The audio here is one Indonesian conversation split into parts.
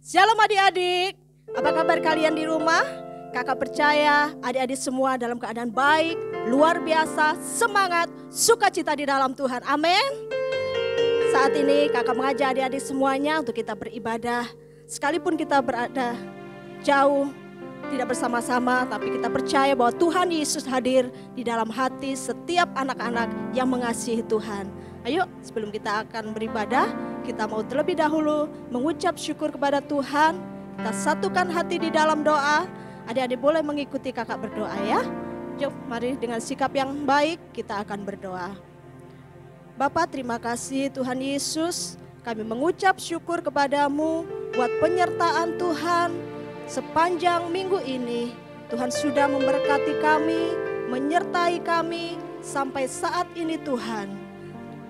Shalom adik-adik, apa kabar kalian di rumah? Kakak percaya adik-adik semua dalam keadaan baik, luar biasa, semangat, sukacita di dalam Tuhan. Amin. Saat ini kakak mengajak adik-adik semuanya untuk kita beribadah. Sekalipun kita berada jauh, tidak bersama-sama, tapi kita percaya bahwa Tuhan Yesus hadir di dalam hati setiap anak-anak yang mengasihi Tuhan. Ayo sebelum kita akan beribadah, kita mau terlebih dahulu mengucap syukur kepada Tuhan. Kita satukan hati di dalam doa. Adik-adik boleh mengikuti kakak berdoa ya. Yuk mari dengan sikap yang baik kita akan berdoa. Bapa, terima kasih Tuhan Yesus. Kami mengucap syukur kepadamu buat penyertaan Tuhan sepanjang minggu ini. Tuhan sudah memberkati kami, menyertai kami sampai saat ini Tuhan.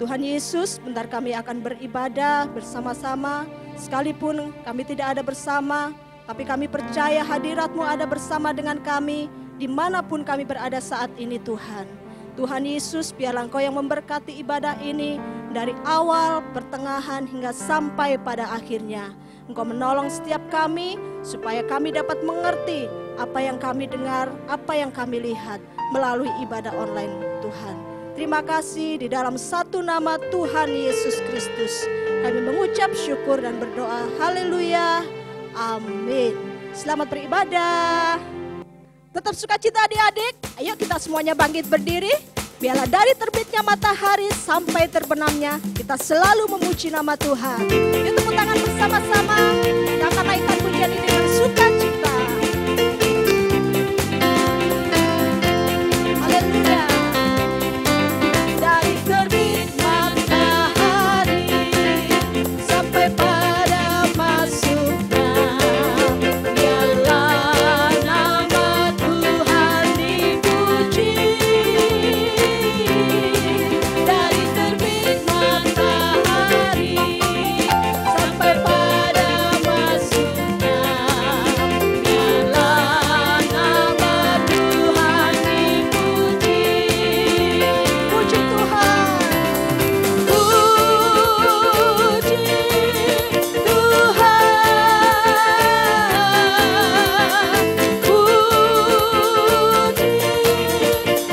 Tuhan Yesus, bentar kami akan beribadah bersama-sama. Sekalipun kami tidak ada bersama, tapi kami percaya hadirat-Mu ada bersama dengan kami dimanapun kami berada saat ini Tuhan. Tuhan Yesus, biarlah Engkau yang memberkati ibadah ini dari awal, pertengahan hingga sampai pada akhirnya. Engkau menolong setiap kami supaya kami dapat mengerti apa yang kami dengar, apa yang kami lihat melalui ibadah online Tuhan. Terima kasih di dalam satu nama Tuhan Yesus Kristus. Kami mengucap syukur dan berdoa. Haleluya. Amin. Selamat beribadah. Tetap sukacita adik-adik. Ayo kita semuanya bangkit berdiri. Biarlah dari terbitnya matahari sampai terbenamnya kita selalu memuji nama Tuhan. Yuk tepuk tangan bersama-sama. Kita akan naikkan pujian ini dengan sukacita. Haleluya. Dari terbit matahari sampai pada masuknya, biarlah nama Tuhan dipuji. Dari terbit matahari sampai pada masuknya, biarlah nama Tuhan dipuji. Puji Tuhan, puji Tuhan, puji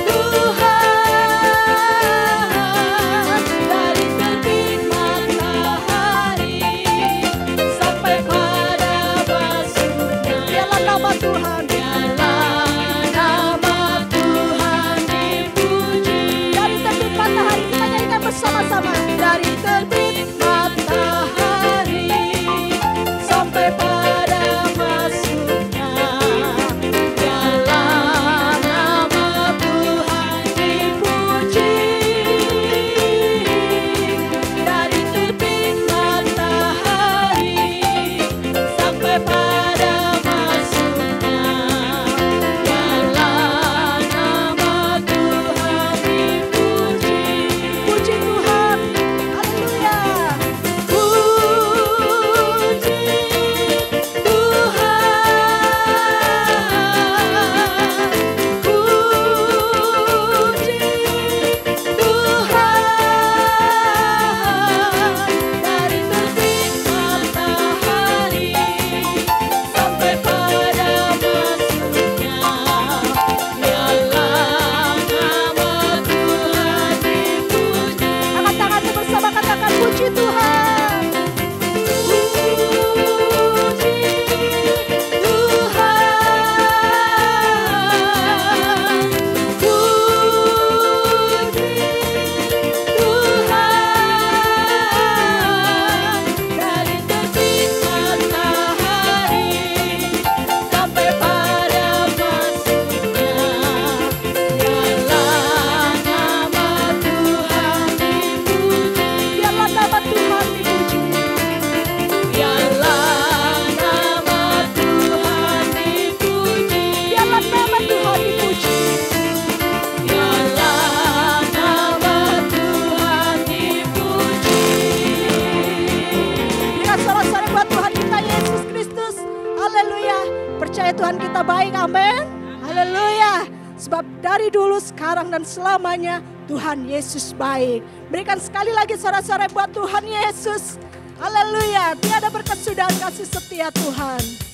Tuhan. Dari terbit matahari sampai pada masuknya, biarlah nama Tuhan, biarlah nama Tuhan dipuji. Dari terbit matahari kita nyanyikan bersama-sama. Dari terbit matahari sampai pada masuknya, biarlah nama Tuhan dipuji. Dari terbit matahari sampai pada masuknya, biarlah nama Tuhan dipuji. Puji Tuhan, haleluya. Puji Tuhan, puji Tuhan. Dari terbit matahari sampai pada masuknya, biarlah nama Tuhan dipuji. Angkat tanganmu bersama, katakan puji Tuhan. Puji Tuhan, puji Tuhan. Dari terbit matahari sampai pada masuknya, biarlah nama Tuhan dipuji. Biarlah nama Tuhan dipuji. Biarlah nama Tuhan dipuji. Biarlah nama Tuhan dipuji. Biarlah nama Tuhan dipuji. Berikan sorak-sorai buat Tuhan kita Yesus Kristus. Haleluya. Percaya Tuhan kita baik, amin. Haleluya. Sebab dari dulu, sekarang, dan selamanya Tuhan Yesus baik. Berikan sekali lagi sorak-sorai buat Tuhan Yesus. Haleluya, tiada berkat sudah kasih setia Tuhan.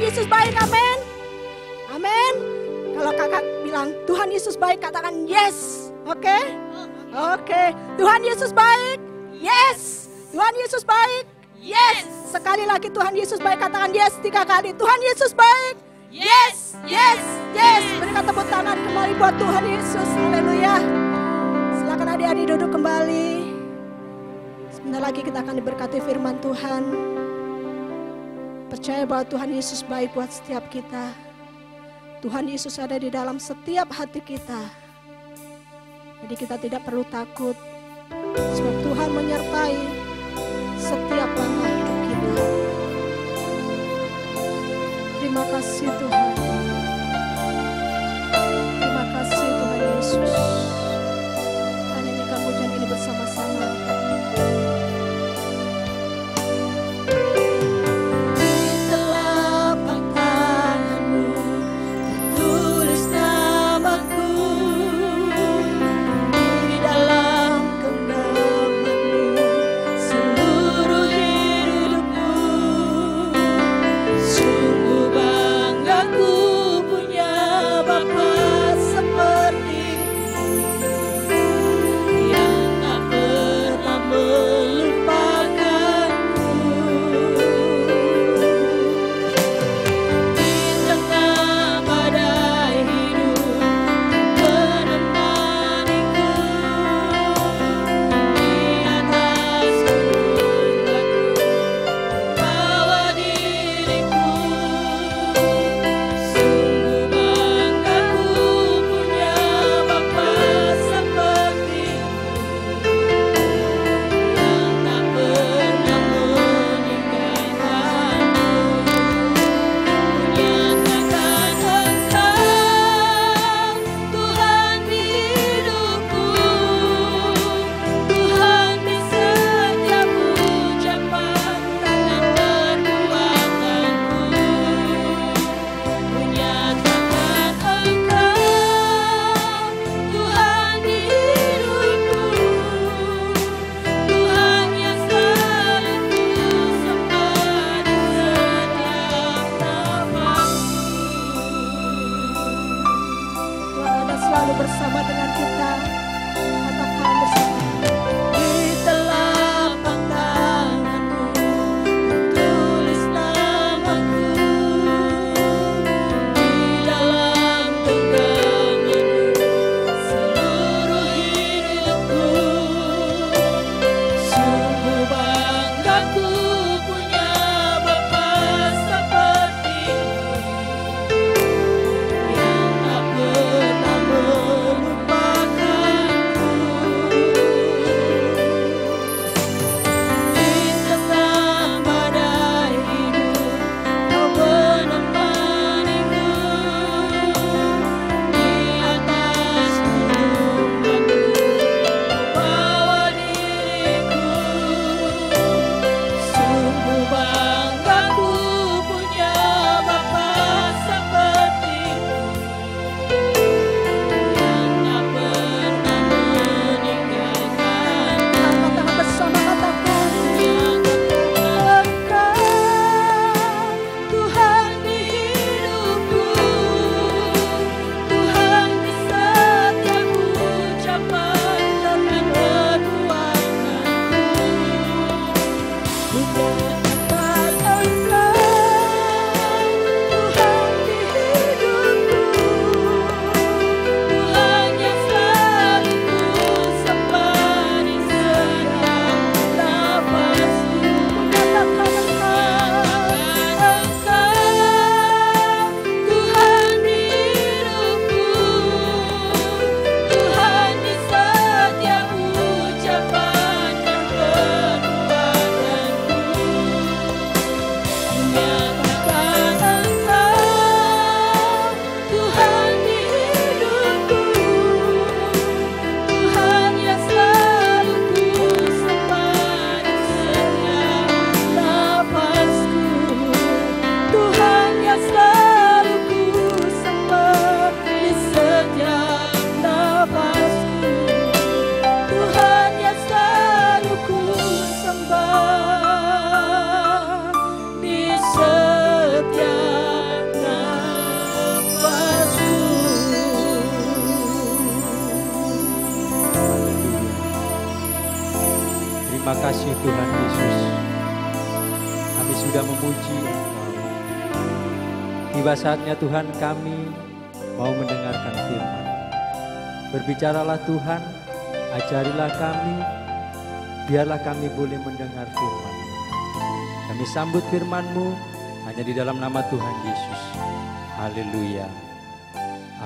Yesus baik, amin. Amin. Kalau kakak bilang Tuhan Yesus baik, katakan yes. Oke? Oke. Tuhan Yesus baik. Yes. Tuhan Yesus baik. Yes. Sekali lagi Tuhan Yesus baik, katakan yes 3 kali. Tuhan Yesus baik. Yes. Yes. Yes. Berikan tepuk tangan kembali buat Tuhan Yesus. Haleluya. Silakan adik-adik duduk kembali. Sebentar lagi kita akan diberkati firman Tuhan. Percaya bahwa Tuhan Yesus baik buat setiap kita. Tuhan Yesus ada di dalam setiap hati kita. Jadi kita tidak perlu takut. Sebab Tuhan menyertai setiap langkah hidup kita. Terima kasih Tuhan. Terima kasih Tuhan Yesus. Kita nyanyikan pujian ini bersama-sama. Bapa seperti kasih Tuhan Yesus, kami sudah memuji Engkau. Tiba saatnya Tuhan kami mau mendengarkan firman. Berbicaralah Tuhan, ajarilah kami, biarlah kami boleh mendengar firman. Kami sambut firman-Mu hanya di dalam nama Tuhan Yesus. Haleluya.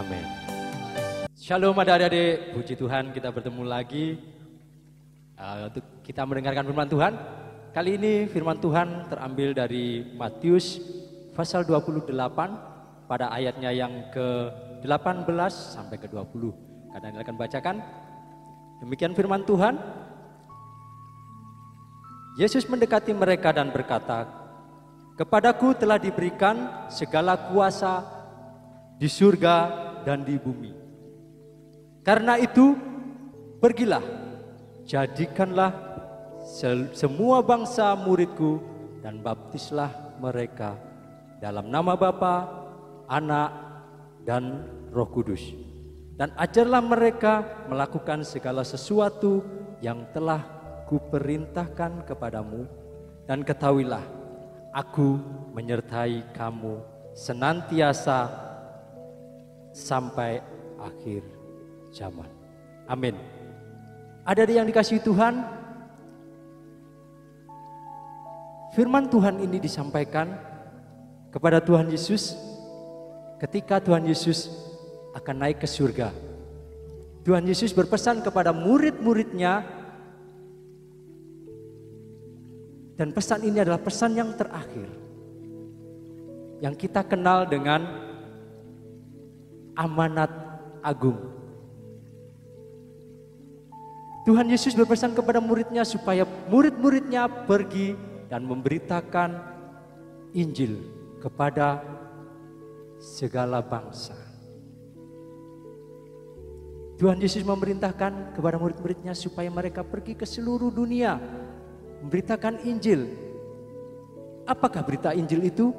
Amin. Shalom adik-adik, puji Tuhan kita bertemu lagi untuk kita mendengarkan firman Tuhan. Kali ini firman Tuhan terambil dari Matius pasal 28 pada ayatnya yang ke-18 sampai ke-20. Karena ini akan bacakan. Demikian firman Tuhan. Yesus mendekati mereka dan berkata, "Kepadaku telah diberikan segala kuasa di surga dan di bumi. Karena itu, pergilah, jadikanlah semua bangsa muridku dan baptislah mereka dalam nama Bapa, Anak, dan Roh Kudus. Dan ajarlah mereka melakukan segala sesuatu yang telah kuperintahkan kepadamu. Dan ketahuilah, aku menyertai kamu senantiasa sampai akhir zaman." Amin. Ada yang dikasihi Tuhan, firman Tuhan ini disampaikan kepada Tuhan Yesus ketika Tuhan Yesus akan naik ke surga. Tuhan Yesus berpesan kepada murid-muridnya, dan pesan ini adalah pesan yang terakhir yang kita kenal dengan amanat agung. Tuhan Yesus berpesan kepada muridnya supaya murid-muridnya pergi dan memberitakan Injil kepada segala bangsa. Tuhan Yesus memerintahkan kepada murid-muridnya supaya mereka pergi ke seluruh dunia memberitakan Injil. Apakah berita Injil itu?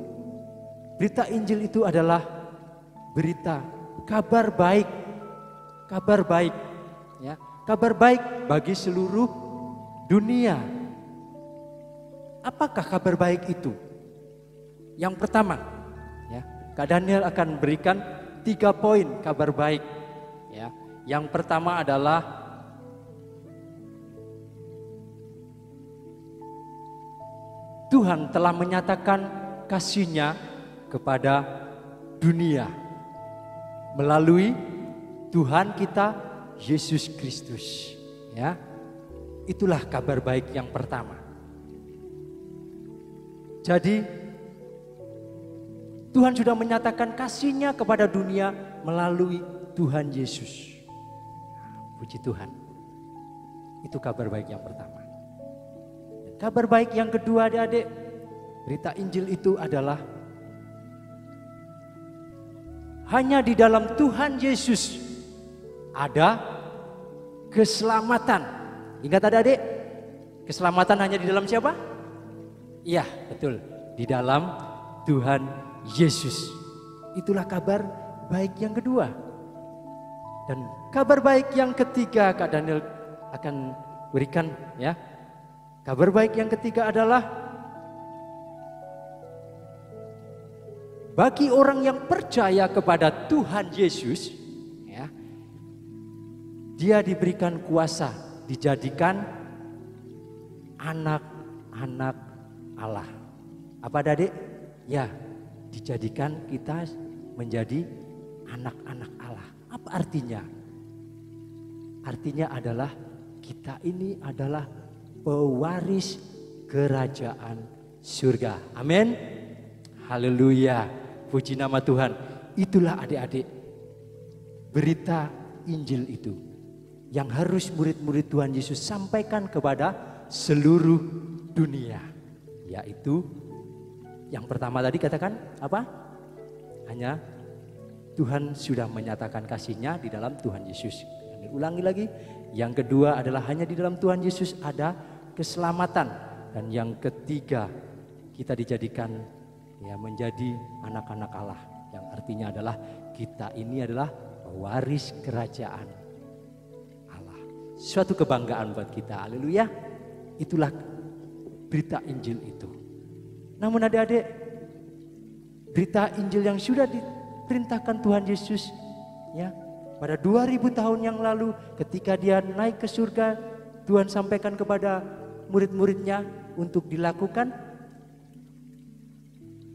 Berita Injil itu adalah berita kabar baik. Kabar baik, ya. Kabar baik bagi seluruh dunia. Apakah kabar baik itu? Yang pertama, ya, Kak Daniel akan berikan 3 poin kabar baik. Ya. Yang pertama adalah Tuhan telah menyatakan kasih-Nya kepada dunia melalui Tuhan kita Yesus Kristus. Ya, itulah kabar baik yang pertama. Jadi Tuhan sudah menyatakan kasih-Nya kepada dunia melalui Tuhan Yesus. Puji Tuhan. Itu kabar baik yang pertama. Dan kabar baik yang kedua, adik-adik, berita Injil itu adalah hanya di dalam Tuhan Yesus ada keselamatan. Ingat adik-adik, keselamatan hanya di dalam siapa? Iya, betul. Di dalam Tuhan Yesus. Itulah kabar baik yang kedua. Dan kabar baik yang ketiga Kak Daniel akan berikan, ya. Kabar baik yang ketiga adalah bagi orang yang percaya kepada Tuhan Yesus, ya, dia diberikan kuasa, dijadikan anak-anak Allah. Apa adik? Ya, dijadikan kita menjadi anak-anak Allah. Apa artinya? Artinya adalah kita ini adalah pewaris kerajaan surga. Amin. Haleluya. Puji nama Tuhan. Itulah adik-adik berita Injil itu yang harus murid-murid Tuhan Yesus sampaikan kepada seluruh dunia. Yaitu yang pertama tadi katakan apa? Hanya Tuhan sudah menyatakan kasih-Nya di dalam Tuhan Yesus. Dan ulangi lagi. Yang kedua adalah hanya di dalam Tuhan Yesus ada keselamatan. Dan yang ketiga kita dijadikan, ya, menjadi anak-anak Allah. Yang artinya adalah kita ini adalah pewaris kerajaan Allah. Suatu kebanggaan buat kita. Haleluya. Itulah berita Injil itu. Namun adik-adik, berita Injil yang sudah diperintahkan Tuhan Yesus ya, pada 2000 tahun yang lalu ketika dia naik ke surga, Tuhan sampaikan kepada murid-muridnya untuk dilakukan.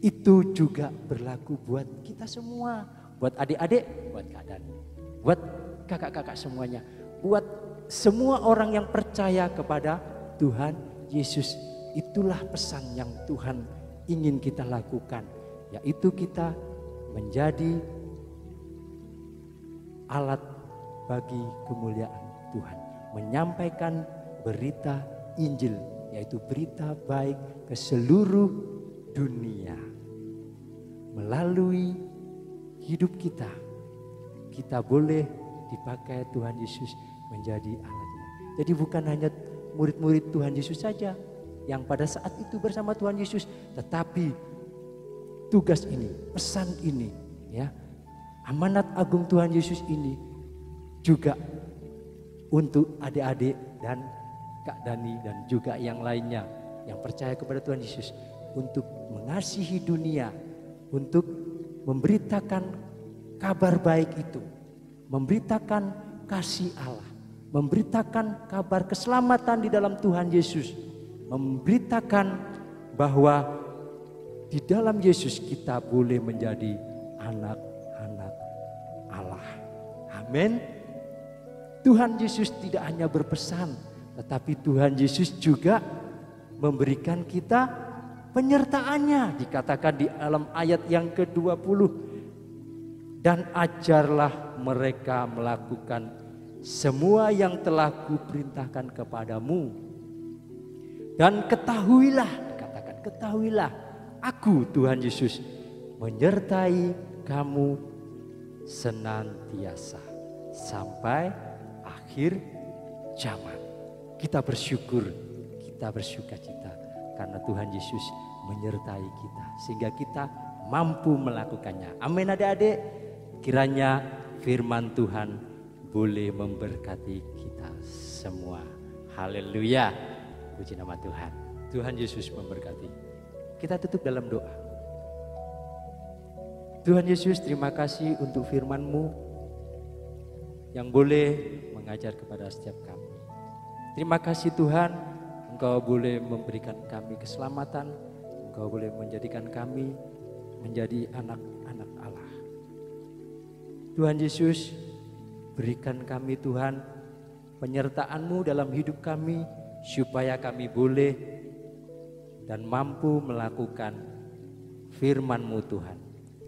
Itu juga berlaku buat kita semua, buat adik-adik, buat Kak Dani, buat kakak-kakak semuanya, buat semua orang yang percaya kepada Tuhan Yesus. Itulah pesan yang Tuhan ingin kita lakukan, yaitu kita menjadi alat bagi kemuliaan Tuhan, menyampaikan berita Injil, yaitu berita baik ke seluruh dunia. Melalui hidup kita, kita boleh dipakai Tuhan Yesus menjadi alatnya. Jadi bukan hanya murid-murid Tuhan Yesus saja yang pada saat itu bersama Tuhan Yesus, tetapi tugas ini, pesan ini, ya, amanat agung Tuhan Yesus ini juga untuk adik-adik dan Kak Dani dan juga yang lainnya yang percaya kepada Tuhan Yesus, untuk mengasihi dunia, untuk memberitakan kabar baik itu, memberitakan kasih Allah, memberitakan kabar keselamatan di dalam Tuhan Yesus, memberitakan bahwa di dalam Yesus kita boleh menjadi anak-anak Allah. Amin. Tuhan Yesus tidak hanya berpesan, tetapi Tuhan Yesus juga memberikan kita penyertaannya. Dikatakan di dalam ayat yang ke-20, dan ajarlah mereka melakukan semua yang telah kuperintahkan kepadamu. Dan ketahuilah, dikatakan ketahuilah, aku Tuhan Yesus menyertai kamu senantiasa sampai akhir zaman. Kita bersyukur, kita bersukacita karena Tuhan Yesus menyertai kita sehingga kita mampu melakukannya. Amin adik-adik. Kiranya firman Tuhan boleh memberkati kita semua. Haleluya. Puji nama Tuhan. Tuhan Yesus memberkati. Kita tutup dalam doa. Tuhan Yesus, terima kasih untuk firman-Mu yang boleh mengajar kepada setiap kami. Terima kasih Tuhan, Engkau boleh memberikan kami keselamatan, Engkau boleh menjadikan kami menjadi anak-anak Allah. Tuhan Yesus, berikan kami Tuhan penyertaan-Mu dalam hidup kami, supaya kami boleh dan mampu melakukan firman-Mu Tuhan.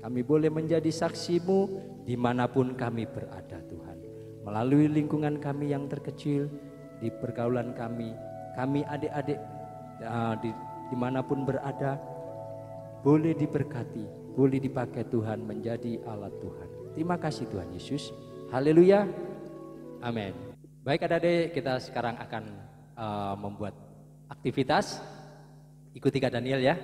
Kami boleh menjadi saksi-Mu dimanapun kami berada Tuhan. Melalui lingkungan kami yang terkecil, di pergaulan kami adik-adik dimanapun berada, boleh diberkati, boleh dipakai Tuhan menjadi alat Tuhan. Terima kasih Tuhan Yesus. Haleluya. Amin. Baik adik-adik, kita sekarang akan membuat aktivitas. Ikuti Kak Daniel ya.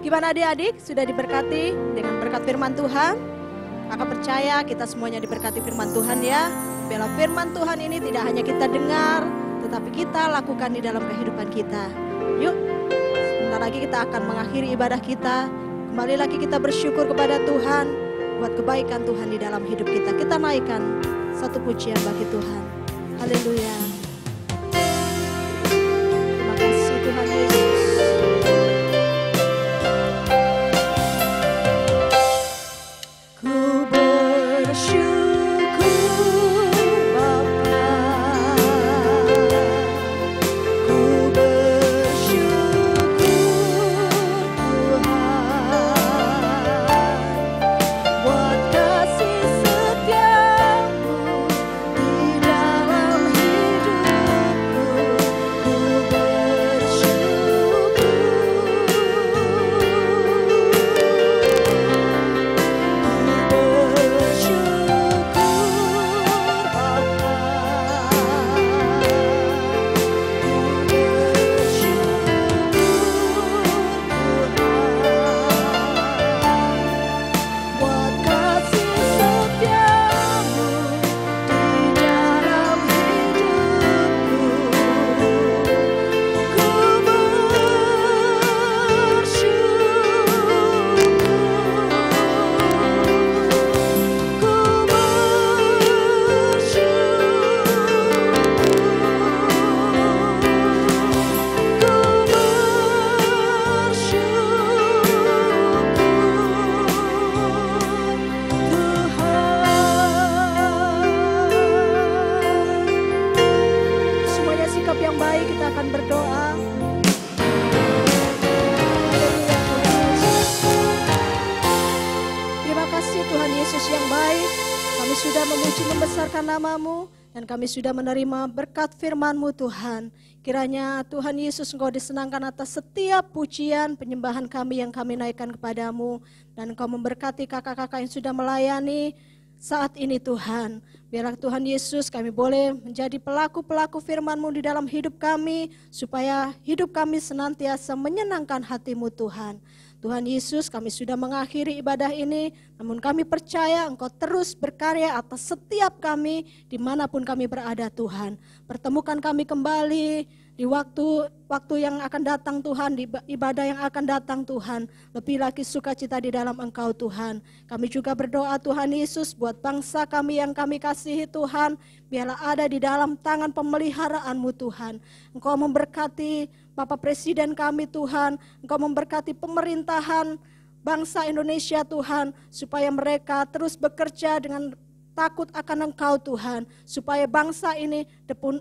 Gimana adik-adik, sudah diberkati dengan berkat firman Tuhan? Kakak percaya kita semuanya diberkati firman Tuhan ya. Biarlah firman Tuhan ini tidak hanya kita dengar, tetapi kita lakukan di dalam kehidupan kita. Yuk, sebentar lagi kita akan mengakhiri ibadah kita. Kembali lagi kita bersyukur kepada Tuhan buat kebaikan Tuhan di dalam hidup kita. Kita naikkan satu pujian bagi Tuhan. Haleluya. Terima kasih Tuhan Yesus. Kami sudah menerima berkat firman-Mu Tuhan. Kiranya Tuhan Yesus Engkau disenangkan atas setiap pujian penyembahan kami yang kami naikkan kepadamu. Dan Engkau memberkati kakak-kakak yang sudah melayani saat ini Tuhan. Biarlah Tuhan Yesus kami boleh menjadi pelaku-pelaku firman-Mu di dalam hidup kami. Supaya hidup kami senantiasa menyenangkan hati-Mu Tuhan. Tuhan Yesus, kami sudah mengakhiri ibadah ini, namun kami percaya Engkau terus berkarya atas setiap kami, dimanapun kami berada Tuhan. Pertemukan kami kembali di waktu yang akan datang Tuhan, di ibadah yang akan datang Tuhan. Lebih lagi sukacita di dalam Engkau Tuhan. Kami juga berdoa Tuhan Yesus buat bangsa kami yang kami kasihi Tuhan, biarlah ada di dalam tangan pemeliharaan-Mu Tuhan. Engkau memberkati Bapak Presiden kami Tuhan, Engkau memberkati pemerintahan bangsa Indonesia Tuhan, supaya mereka terus bekerja dengan takut akan Engkau Tuhan, supaya bangsa ini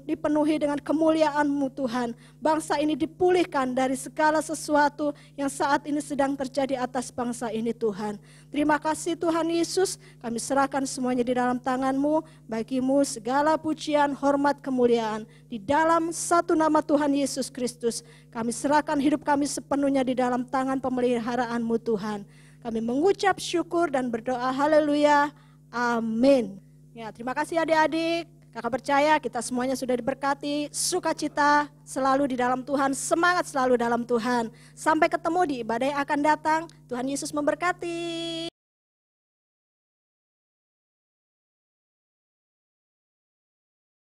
dipenuhi dengan kemuliaan-Mu Tuhan. Bangsa ini dipulihkan dari segala sesuatu yang saat ini sedang terjadi atas bangsa ini Tuhan. Terima kasih Tuhan Yesus, kami serahkan semuanya di dalam tangan-Mu. Bagi-Mu segala pujian, hormat, kemuliaan. Di dalam satu nama Tuhan Yesus Kristus, kami serahkan hidup kami sepenuhnya di dalam tangan pemeliharaan-Mu Tuhan. Kami mengucap syukur dan berdoa haleluya. Amin. Ya, terima kasih adik-adik. Kakak percaya kita semuanya sudah diberkati. Sukacita selalu di dalam Tuhan. Semangat selalu dalam Tuhan. Sampai ketemu di ibadah yang akan datang. Tuhan Yesus memberkati.